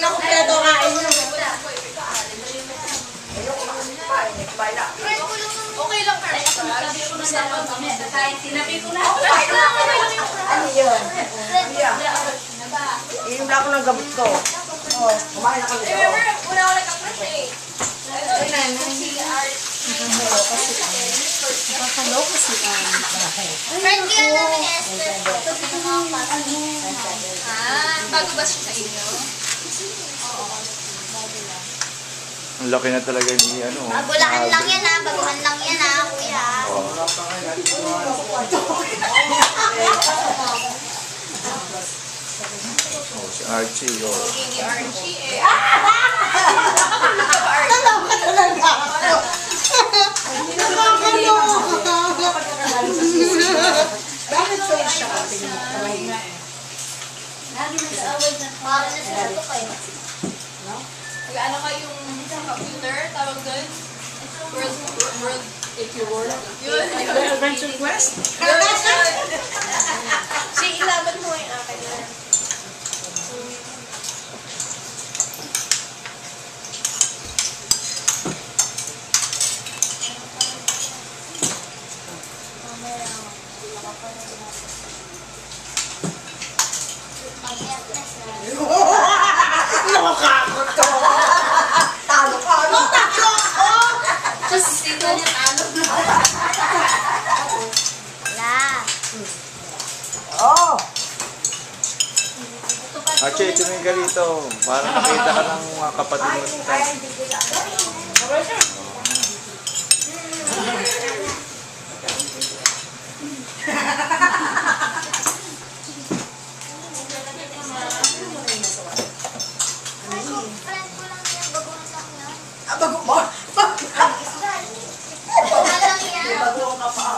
nakumpleto kain nyo. Okay lang ka. Sinabi ko na. Ano yun? Inom na ako ng gamot ko. Kumain na kami. Remember, una ako nagka-crush eh. Nakakaloka si Anne. Friend ko yan namin, Esther. Bago ba siya sa inyo? Ang laki na talaga ni ano. Bagulaan lang yan ha, baguhan lang yan ha, kuya. Oh, si Archie. Oh. Ni Archie eh. Naloka talaga ako. Bakit so siya kasi Lagi nag-away na. Para na sila ito kayo. Ano kayong computer, tawag doon? World, if you world. Yun. Adventure Quest? Si ilaban mo yung akin na. Nakakakot ko. Talo ka. Talo ako. Just sino niya talo. Wala. Oh. Archie, tumingin ka rito. Para nakita ka ng mga kapatid mo sa tayo. Bago mo. Wala lang yan. Bago ka pa.